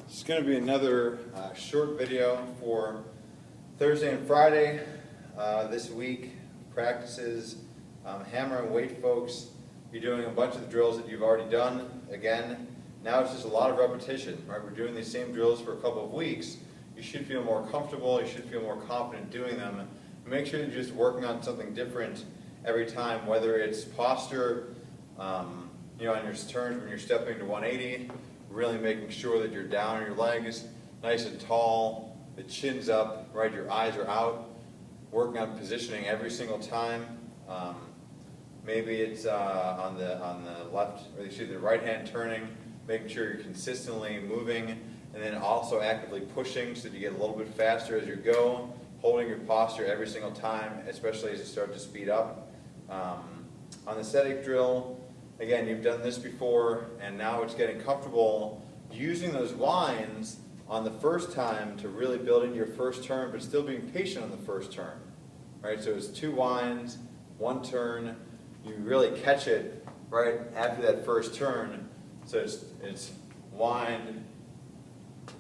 It's going to be another short video for Thursday and Friday this week. Practices, hammer and weight folks. You're doing a bunch of the drills that you've already done. Again, now it's just a lot of repetition, right? We're doing these same drills for a couple of weeks. You should feel more comfortable, you should feel more confident doing them. Make sure you're just working on something different every time, whether it's posture, on your turns when you're stepping to 180, really making sure that you're down on your legs, nice and tall, the chin's up, right? Your eyes are out, working on positioning every single time. Maybe it's on the left, or you see the right hand turning, making sure you're consistently moving, and then also actively pushing so that you get a little bit faster as you go, holding your posture every single time, especially as you start to speed up. On the static drill, again, you've done this before, and now it's getting comfortable using those winds on the first time to really build into your first turn, but still being patient on the first turn. Right? So it's 2 winds, 1 turn. You really catch it right after that first turn. So it's wind,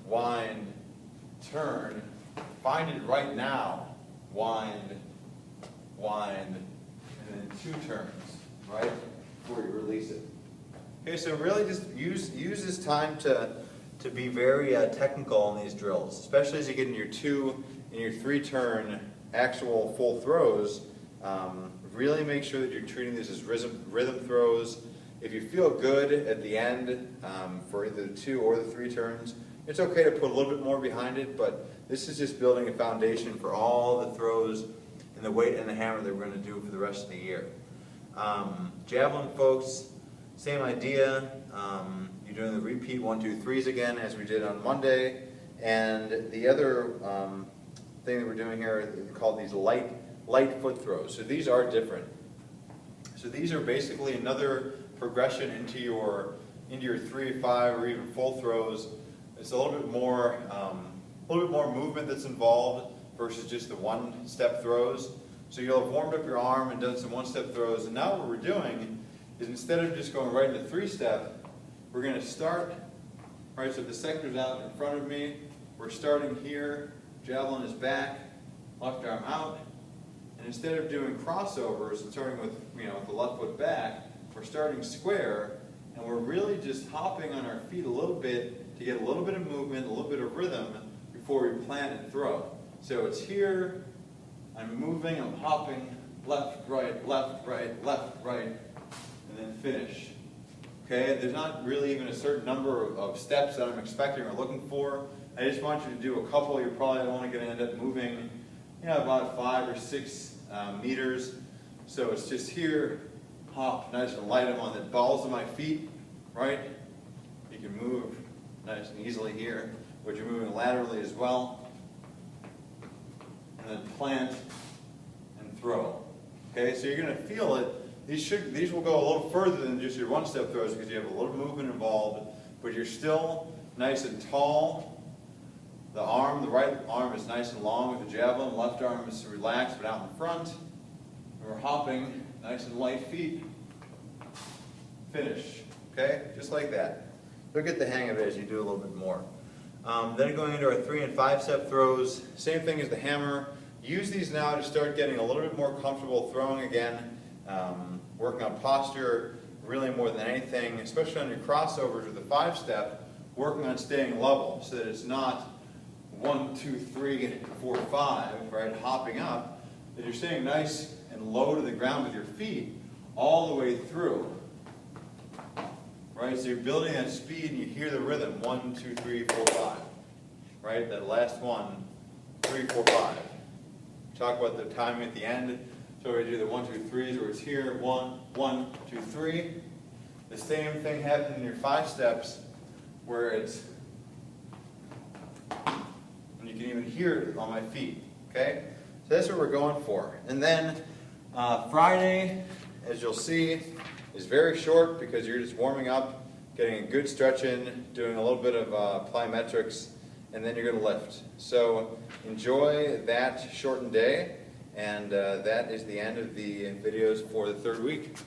wind, turn. Find it right now. Wind, wind, and then 2 turns, right? Before you release it. Okay, so really just use this time to be very technical in these drills, especially as you get in your 2 and your 3 turn actual full throws. Really make sure that you're treating this as rhythm throws. If you feel good at the end for either the 2 or the 3 turns, it's okay to put a little bit more behind it, but this is just building a foundation for all the throws and the weight and the hammer that we're going to do for the rest of the year. Javelin folks, same idea. You're doing the repeat 1, 2, 3s again as we did on Monday, and the other thing that we're doing here is called these light foot throws. So these are different. So these are basically another progression into your 3, 5, or even full throws. It's a little bit more movement that's involved versus just the 1-step throws. So you'll have warmed up your arm and done some 1-step throws, and now what we're doing is instead of just going right into 3-step, we're going to start, right, so the sector's out in front of me, we're starting here, javelin is back, left arm out, and instead of doing crossovers and starting with, with the left foot back, we're starting square, and we're really just hopping on our feet a little bit to get a little bit of movement, a little bit of rhythm before we plant and throw. So it's here, I'm moving, I'm hopping, left, right, left, right, left, right, and then finish. Okay, there's not really even a certain number of steps that I'm expecting or looking for. I just want you to do a couple. You're probably only going to end up moving, about 5 or 6 meters. So it's just here, hop, nice and light. I'm on the balls of my feet, right? You can move nice and easily here, but you're moving laterally as well. And then plant and throw. Okay, so you're going to feel it. These will go a little further than just your 1-step throws because you have a little movement involved, but you're still nice and tall. The right arm is nice and long with the javelin. Left arm is relaxed but out in front. And we're hopping, nice and light feet. Finish. Okay, just like that. You'll get the hang of it as you do a little bit more. Then going into our 3 and 5-step throws, same thing as the hammer. Use these now to start getting a little bit more comfortable throwing again. Working on posture really more than anything, especially on your crossovers with the 5-step, working on staying level so that it's not 1, 2, 3, 4, 5, right, hopping up, that you're staying nice and low to the ground with your feet all the way through. Right, so you're building that speed and you hear the rhythm, 1, 2, 3, 4, 5. Right, that last 1, 3, 4, 5. Talk about the timing at the end. So we do the 1, 2, 3s where it's here, 1, 1, 2, 3. The same thing happens in your 5 steps where it's, and you can even hear it on my feet. Okay, so that's what we're going for. And then Friday, as you'll see, is very short because you're just warming up, getting a good stretch in, doing a little bit of plyometrics, and then you're going to lift. So enjoy that shortened day. And that is the end of the videos for the 3rd week.